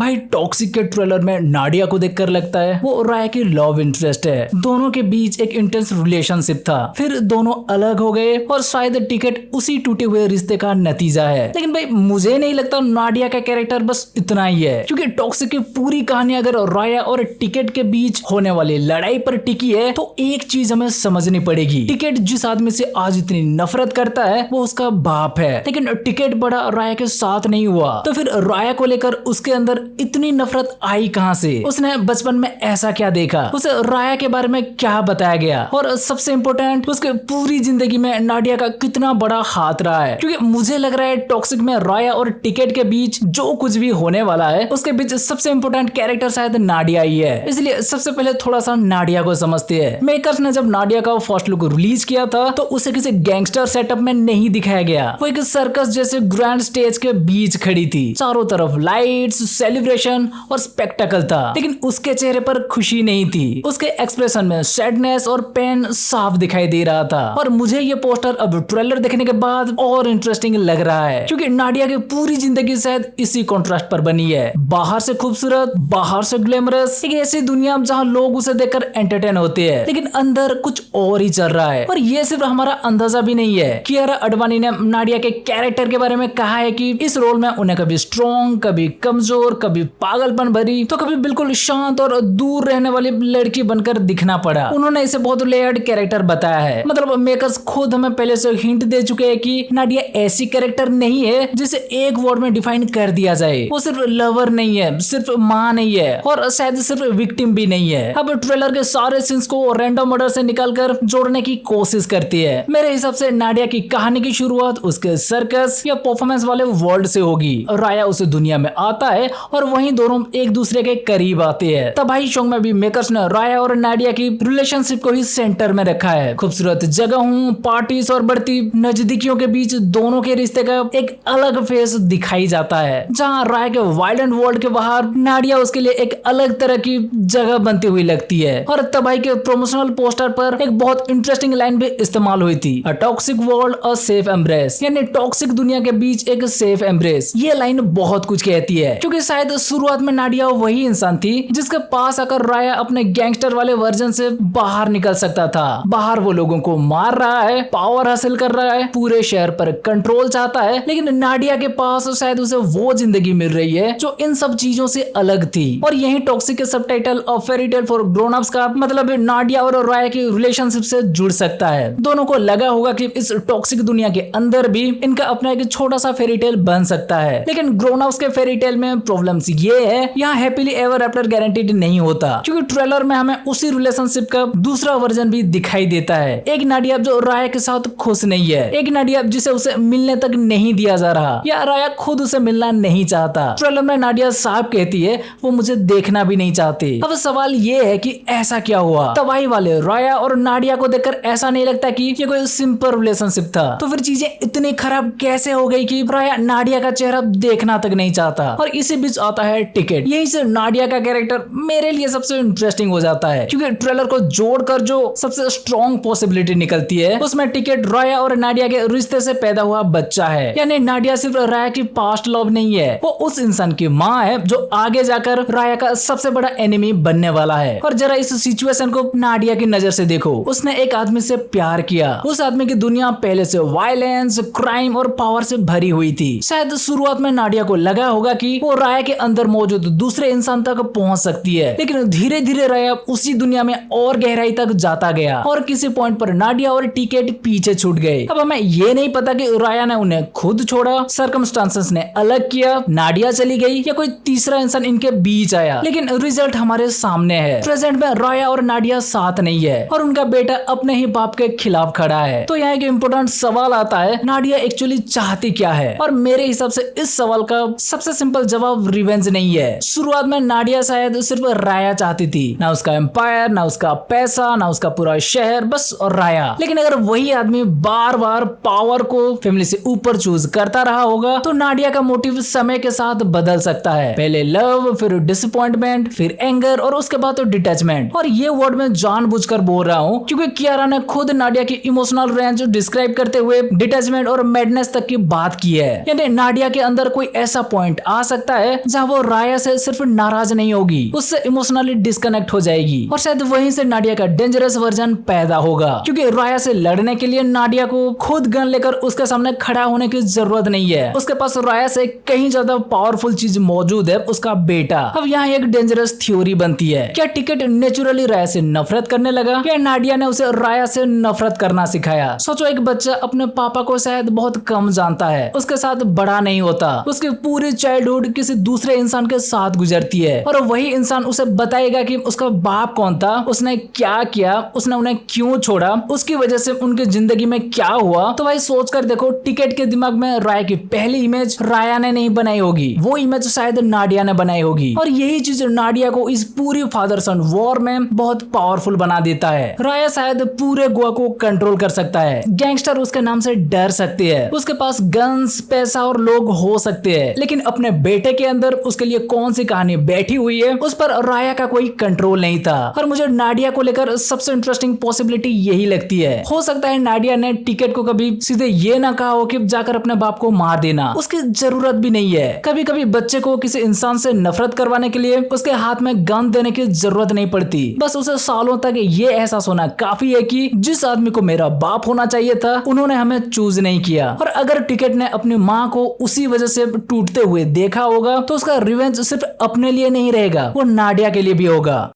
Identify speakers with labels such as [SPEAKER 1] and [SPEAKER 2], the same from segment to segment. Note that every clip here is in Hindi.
[SPEAKER 1] भाई टॉक्सिक के ट्रेलर में नाडिया को देखकर लगता है वो राया की लव इंटरेस्ट है। दोनों के बीच एक इंटेंस रिलेशनशिप था, फिर दोनों अलग हो गए और शायद टिकट उसी टूटे हुए रिश्ते का नतीजा है। लेकिन भाई मुझे नहीं लगता नाडिया का कैरेक्टर बस इतना ही है, क्योंकि टॉक्सिक की पूरी कहानी अगर राया और टिकट के बीच होने वाली लड़ाई पर टिकी है तो एक चीज हमें समझनी पड़ेगी। टिकट जिस आदमी से आज इतनी नफरत करता है वो उसका बाप है, लेकिन टिकट बड़ा राया के साथ नहीं हुआ, तो फिर राया को लेकर उसके अंदर इतनी नफरत आई कहां से? उसने बचपन में ऐसा क्या देखा? उसे राया के बारे में क्या बताया गया? और सबसे इम्पोर्टेंट, उसके पूरी जिंदगी में नाडिया का कितना बड़ा हाथ रहा है? क्योंकि मुझे लग रहा है टॉक्सिक में राया और टिकट के बीच जो कुछ भी होने वाला है उसके बीच सबसे इम्पोर्टेंट कैरेक्टर शायद नाडिया ही है। इसलिए सबसे पहले थोड़ा सा नाडिया को समझते हैं। मेकर्स ने जब नाडिया का फर्स्ट लुक रिलीज किया था तो उसे किसी गैंगस्टर सेटअप में नहीं दिखाया गया। वो एक सर्कस जैसे ग्रैंड स्टेज के बीच खड़ी थी, चारों तरफ लाइट्स, सेलिब्रेशन और स्पेक्टेकल था, लेकिन उसके चेहरे पर खुशी नहीं थी। उसके एक्सप्रेशन में सैडनेस और पेन साफ दिखाई दे रहा था। और मुझे ये पोस्टर अब ट्रेलर देखने के बाद और इंटरेस्टिंग लग रहा है, क्योंकि नाडिया की पूरी जिंदगी शायद इसी कॉन्ट्रास्ट पर बनी है। बाहर से खूबसूरत, बाहर से ग्लैमरस, एक ऐसी दुनिया जहां लोग उसे देखकर एंटरटेन होते हैं, लेकिन अंदर कुछ और ही चल रहा है। और ये सिर्फ हमारा अंदाजा भी नहीं है। कियारा अडवाणी ने नाडिया के कैरेक्टर के बारे में कहा है कि इस रोल में उन्हें कभी स्ट्रॉन्ग, कभी कमजोर, कभी पागलपन भरी, तो कभी बिल्कुल शांत और दूर रहने वाली लड़की बनकर दिखना पड़ा। उन्होंने इसे बहुत लेयर्ड कैरेक्टर बताया है। मतलब मेकर्स खुद हमें पहले से हिंट दे चुके हैं कि नाडिया ऐसी कैरेक्टर नहीं है जिसे एक वर्ड में डिफाइन कर दिया जाए। वो सिर्फ लवर नहीं है, सिर्फ माँ नहीं है, और शायद सिर्फ विक्टिम भी नहीं है। अब ट्रेलर के सारे सीन्स को रैंडम ऑर्डर से निकालकर जोड़ने की कोशिश करती है। मेरे हिसाब से नाडिया की कहानी की शुरुआत उसके सर्कस या परफॉर्मेंस वाले वर्ल्ड से होगी। राया उस दुनिया में आता है और वहीं दोनों एक दूसरे के करीब आते हैं। तब भाई शो में भी मेकर्स ने राया और नाडिया की रिलेशनशिप को ही सेंटर में रखा है। खूबसूरत जगहों, पार्टीज और बढ़ती नजदीकियों के बीच दोनों के रिश्ते का एक अलग फेस दिखाई जाता है, जहाँ राया के वाइल्ड वर्ल्ड के बाहर नाडिया उसके लिए एक अलग तरह की जगह बनती हुई लगती है। और तबाही के प्रमोशनल पोस्टर पर एक बहुत इंटरेस्टिंग लाइन भी इस्तेमाल हुई थी, a toxic world a safe embrace, यानी टॉक्सिक दुनिया के बीच एक सेफ एम्ब्रेस। ये लाइन बहुत कुछ कहती है, क्योंकि शायद शुरुआत में नाडिया वही इंसान थी जिसके पास आकर राया अपने गैंगस्टर वाले वर्जन से बाहर निकल सकता था। बाहर वो लोगों को मार रहा है, पावर हासिल कर रहा है, पूरे शहर पर कंट्रोल चाहता है, लेकिन नाडिया के पास शायद उसे वो जिंदगी मिल रही है जो इन सब चीजों से अलग थी। और यही टॉक्सिक के subtitle of fairy tale for grown ups का मतलब नाडिया और राया की रिलेशनशिप से जुड़ सकता है। दोनों को लगा होगा कि इस टॉक्सिक दुनिया के अंदर भी इनका अपना एक छोटा सा फेरी टेल बन सकता है, लेकिन ग्रोन अप्स के फेरी टेल में प्रॉब्लम्स ये है, यहाँ हैप्पीली एवर आफ्टर गारंटीड नहीं होता, क्योंकि ट्रेलर में हमें उसी रिलेशनशिप का दूसरा वर्जन भी दिखाई देता है। एक नाडिया जो राया के साथ खुश नहीं है, एक नाडिया जिसे उसे मिलने तक नहीं दिया जा रहा, या राया खुद उसे मिलना नहीं चाहता। ट्रेलर में नाडिया साहब कहती है वो मुझे देखना भी नहीं चाहते। अब सवाल ये है कि ऐसा क्या हुआ? तबाही वाले राया और नाडिया को देखकर ऐसा नहीं लगता कि ये कोई सिंपल रिलेशनशिप था, तो फिर चीजें इतनी खराब कैसे हो गई कि राया नाडिया का चेहरा देखना तक नहीं चाहता? और इसी बीच आता है टिकट। यही से नाडिया का कैरेक्टर मेरे लिए सबसे इंटरेस्टिंग हो जाता है, क्योंकि ट्रेलर को जोड़कर जो सबसे स्ट्रॉन्ग पॉसिबिलिटी निकलती है उसमें टिकट राया और नाडिया के रिश्ते से पैदा हुआ बच्चा है। यानी नाडिया सिर्फ राया की पास्ट लव नहीं है, वो उस इंसान की माँ है जो आगे जाकर राया का सबसे बड़ा एनिमी बनने वाला है। और जरा इस सिचुएशन को नाडिया की नजर से देखो। उसने एक आदमी से प्यार किया, उस आदमी की दुनिया पहले से वायलेंस, क्राइम और पावर से भरी हुई थी। शायद शुरुआत में नाडिया को लगा होगा कि वो राया के अंदर मौजूद दूसरे इंसान तक पहुंच सकती है, लेकिन धीरे धीरे राया उसी दुनिया में और गहराई तक जाता गया और किसी पॉइंट पर नाडिया और टिकट पीछे छूट गए। अब हमें ये नहीं पता कि राया ने उन्हें खुद छोड़ा, सर्कमस्टांसेस ने अलग किया, नाडिया चली गई, या कोई तीसरा इंसान इनके बीच आया, लेकिन रिजल्ट हमारे सामने है। प्रेजेंट में राया और नाडिया साथ नहीं है और उनका बेटा अपने ही बाप के खिलाफ खड़ा है। तो यहाँ एक इम्पोर्टेंट सवाल आता है, नाडिया एक्चुअली चाहती क्या है? और मेरे हिसाब से इस सवाल का सबसे सिंपल जवाब रिवेंज नहीं है। शुरुआत में नाडिया शायद सिर्फ राया चाहती थी, ना उसका एम्पायर, ना उसका पैसा, ना उसका पूरा शहर, बस और राया। लेकिन अगर वही आदमी बार बार पावर को फैमिली से ऊपर चूज करता रहा होगा तो नाडिया का मोटिव समय के साथ बदल सकता है। पहले लव, फिर डिसअपॉइंटमेंट, फिर एंगर और उसके बाद तो डिटैचमेंट। और ये वर्ड मैं जानबूझकर बोल रहा हूँ क्योंकि कियारा ने खुद नाडिया की इमोशनल रेंज डिस्क्राइब करते हुए डिटैचमेंट और मैडनेस तक की बात की है। यानी नाडिया के अंदर कोई ऐसा पॉइंट आ सकता है जहाँ वो राया से सिर्फ नाराज नहीं होगी, उससे इमोशनली डिस्कनेक्ट हो जाएगी और शायद वहीं से नाडिया का डेंजरस वर्जन पैदा होगा। क्योंकि राया से लड़ने के लिए नाडिया को खुद गन लेकर उसके सामने खड़ा होने की जरूरत नहीं है, उसके पास राया से कहीं ज्यादा पावरफुल चीज मौजूद है, उसका बेटा। अब यहाँ एक डेंजरस थ्योरी बनती है, क्या टिकट नेचुरली राया से नफरत करने लगा या नाडिया ने उसे राया से नफरत करना सिखाया? सोचो, एक बच्चा अपने पापा को शायद बहुत कम जानता है, उसके साथ बड़ा नहीं होता, उसकी पूरी चाइल्डहुड किसी दूसरे इंसान के साथ गुजरती है और वही इंसान उसे बताएगा कि उसका बाप कौन था, उसने क्या किया, उसने उन्हें क्यों छोड़ा, उसकी वजह से उनकी जिंदगी में क्या हुआ। तो भाई सोच कर देखो, टिकट के दिमाग में राया की पहली इमेज राया ने नहीं बनाई होगी, वो इमेज शायद नाडिया ने बनाई होगी और यही चीज नाडिया को इस पूरी फादर सन वॉर में बहुत पावरफुल बना देता है। राया शायद पूरे गोवा को कंट्रोल कर सकता है, गैंगस्टर उसके नाम से डर सकते हैं, उसके पास गन्स, पैसा और लोग हो सकते हैं, लेकिन अपने बेटे के अंदर उसके लिए कौन सी कहानी बैठी हुई है उस पर राया का कोई कंट्रोल नहीं था। और मुझे नाडिया को लेकर सबसे इंटरेस्टिंग पॉसिबिलिटी यही लगती है, हो सकता है नाडिया ने टिकट को कभी सीधे ये ना कहा हो कि जाकर अपने बाप को मार देना, उसकी जरूरत भी नहीं है। कभी कभी बच्चे को किसी इंसान से नफरत करवाने के लिए उसके हाथ में गन देने की जरूरत नहीं पड़ती, बस उसे सालों तक ये एहसास होना काफी है कि जिस आदमी को मेरा बाप होना चाहिए था उन्होंने हमें चूज नहीं किया। और अगर टिकट ने अपनी माँ को उसी वजह से टूटते हुए देखा होगा तो उसका रिवेंज सिर्फ अपने लिए नहीं रहेगा, वो नाडिया के लिए भी होगा।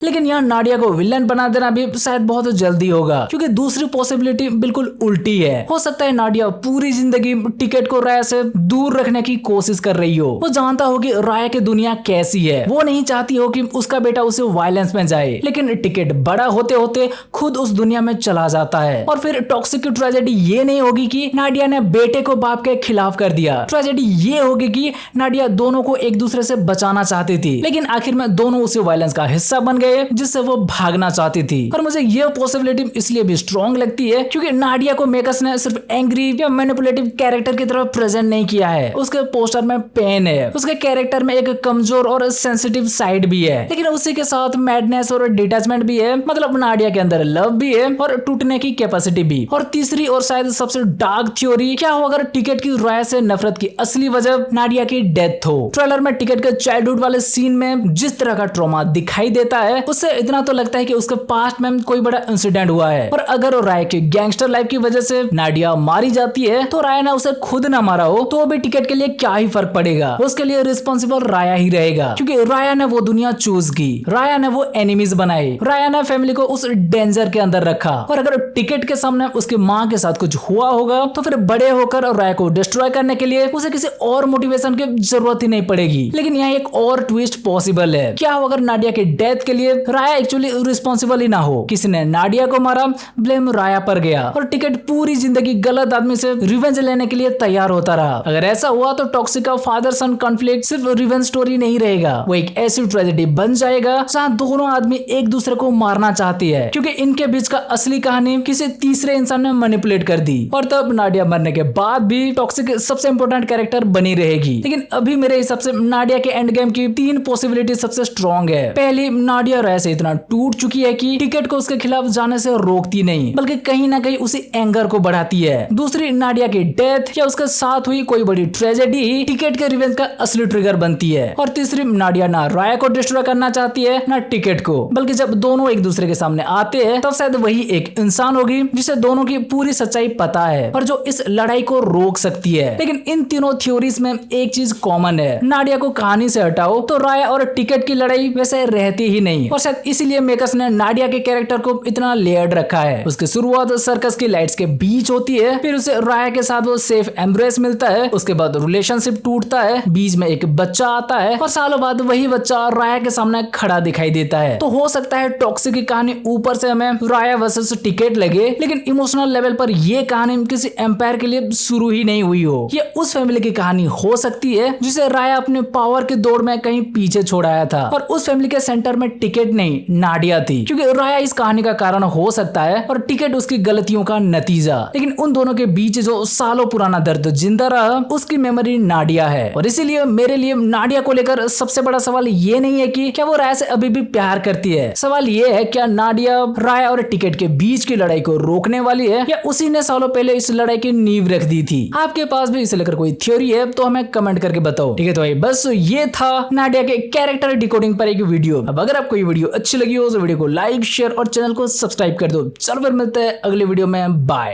[SPEAKER 1] लेकिन यहाँ नाडिया को विलन बना देना भी शायद बहुत जल्दी होगा, क्योंकि दूसरी पॉसिबिलिटी बिल्कुल उल्टी है। हो सकता है नाडिया पूरी जिंदगी टिकट को राया से दूर रखने की कोशिश कर रही हो, वो जानता हो कि राया की दुनिया कैसी है, वो नहीं चाहती हो कि उसका बेटा उसे वायलेंस में जाए, लेकिन टिकट बड़ा होते होते खुद उस दुनिया में चला जाता है। और फिर टॉक्सिक की ट्रेजेडी ये नहीं होगी कि नाडिया ने बेटे को बाप के खिलाफ कर दिया, ट्रेजेडी ये होगी कि नाडिया दोनों को एक दूसरे से बचाना चाहती थी, लेकिन आखिर में दोनों उसी वायलेंस का हिस्सा बन गए जिससे वो भागना चाहती थी। और मुझे ये पॉसिबिलिटी इसलिए भी स्ट्रॉन्ग लगती है क्योंकि नाडिया को मेकर्स ने सिर्फ एंग्री या मैनिपुलेटिव कैरेक्टर की तरह प्रेजेंट नहीं किया है, उसके पोस्टर में पेन है, उसके कैरेक्टर में एक कमजोर और सेंसिटिव साइड भी है, लेकिन उसी के साथ मैडनेस और डिटैचमेंट भी है। मतलब नाडिया के अंदर लव भी है और टूटने की कैपेसिटी भी। और तीसरी और शायद सबसे डार्क थ्योरी, क्या हो अगर टिकट की राय से नफरत की असली वजह नाडिया की डेथ हो? ट्रेलर में टिकट के चाइल्डहुड वाले सीन में जिस तरह का ट्रॉमा दिखाई देता है उससे इतना तो लगता है कि उसके पास्ट में कोई बड़ा इंसिडेंट हुआ है। और अगर राय की गैंगस्टर लाइफ की वजह से नाडिया मारी जाती है तो राय ने उसे खुद ना मारा हो तो भी टिकट के लिए क्या ही फर्क पड़ेगा, उसके लिए रिस्पॉन्सिबल राया ही रहेगा, क्योंकि राया ने वो दुनिया चूज की, राया ने वो एनिमीज बनाए, राया ने फैमिली को उस डेंजर के अंदर रखा। और अगर टिकट के सामने उसकी माँ के साथ कुछ हुआ होगा तो फिर बड़े होकर राय को डिस्ट्रॉय करने के लिए उसे किसी और मोटिवेशन की जरूरत ही नहीं पड़ेगी। लेकिन यहाँ एक और ट्विस्ट पॉसिबल है, क्या हो अगर नाडिया की डेथ के लिए राया एक्चुअली रिस्पॉन्सिबल ही ना हो, किसी ने नाडिया को मारा, ब्लेम राया पर गया और टिकट पूरी जिंदगी गलत आदमी से रिवेंज लेने के लिए तैयार होता रहा। अगर ऐसा हुआ तो टॉक्सिक का फादर सन कॉन्फ्लिक्ट सिर्फ रिवेंज स्टोरी नहीं रहेगा, वो एक ऐसी ट्रेजेडी बन जाएगा जहां दोनों आदमी एक दूसरे को मारना चाहती है, क्योंकि इनके बीच का असली कहानी किसी तीसरे इंसान ने मैनिपुलेट कर दी। और तब नाडिया मरने के बाद भी टॉक्सिक सबसे इंपॉर्टेंट कैरेक्टर बनी रहेगी। लेकिन अभी मेरे हिसाब से नाडिया के एंड गेम की 3 पॉसिबिलिटी सबसे स्ट्रॉन्ग है। पहली, नाडिया राय से इतना टूट चुकी है कि टिकट को उसके खिलाफ जाने से रोकती नहीं, बल्कि कहीं ना कहीं उसी एंगर को बढ़ाती है। दूसरी, नाडिया की डेथ या उसके साथ हुई कोई बड़ी ट्रेजेडी ही टिकट के रिवेंज का असली ट्रिगर बनती है। और तीसरी, नाडिया ना राय को डिस्ट्रॉय करना चाहती है ना टिकट को, बल्कि जब दोनों एक दूसरे के सामने आते हैं तब शायद वही एक इंसान होगी जिसे दोनों की पूरी सच्चाई पता है और जो इस लड़ाई को रोक सकती है। लेकिन इन तीनों थ्योरीज में एक चीज कॉमन है, नाडिया को कहानी से हटाओ तो राय और टिकट की लड़ाई वैसे रहती ही नहीं। और शायद इसीलिए मेकर्स ने नाडिया के कैरेक्टर को इतना लेयर्ड रखा है। उसकी शुरुआत सर्कस की लाइट्स के बीच होती है, फिर उसे राया के साथ वो सेफ एम्ब्रेस मिलता है, उसके बाद रिलेशनशिप टूटता है, बीच में एक बच्चा आता है और सालों बाद वही बच्चा राया के सामने खड़ा दिखाई देता है। तो हो सकता है टॉक्सिक की कहानी ऊपर से हमें राया वर्सेस टिकट लगे, लेकिन इमोशनल लेवल पर ये कहानी किसी एम्पायर के लिए शुरू ही नहीं हुई हो। ये उस फैमिली की कहानी हो सकती है जिसे राया अपने पावर की दौड़ में कहीं पीछे छोड़ आया था और उस फैमिली के सेंटर में टिकट नहीं नाडिया थी, क्योंकि राया इस कहानी का कारण हो सकता है और टिकट उसकी गलतियों का नतीजा। लेकिन उन दोनों के बीच जो सालों पुराना दर्द जिंदा रहा उसकी मेमोरी नाडिया है। और इसीलिए मेरे लिए नाडिया को लेकर सबसे बड़ा सवाल ये नहीं है कि क्या वो राया से अभी भी प्यार करती है, सवाल ये है क्या नाडिया राया और टिकट के बीच की लड़ाई को रोकने वाली है या उसी ने सालों पहले इस लड़ाई की नींव रख दी थी। आपके पास भी इसे लेकर कोई थ्योरी है तो हमें कमेंट करके बताओ। ठीक है तो भाई बस ये था नाडिया के कैरेक्टर डिकोडिंग पर एक वीडियो। अब अगर आपको ये वीडियो अच्छी लगी हो तो वीडियो को लाइक शेयर और चैनल को सब्सक्राइब कर दो। चलो फिर मिलते हैं अगले वीडियो में, बाय।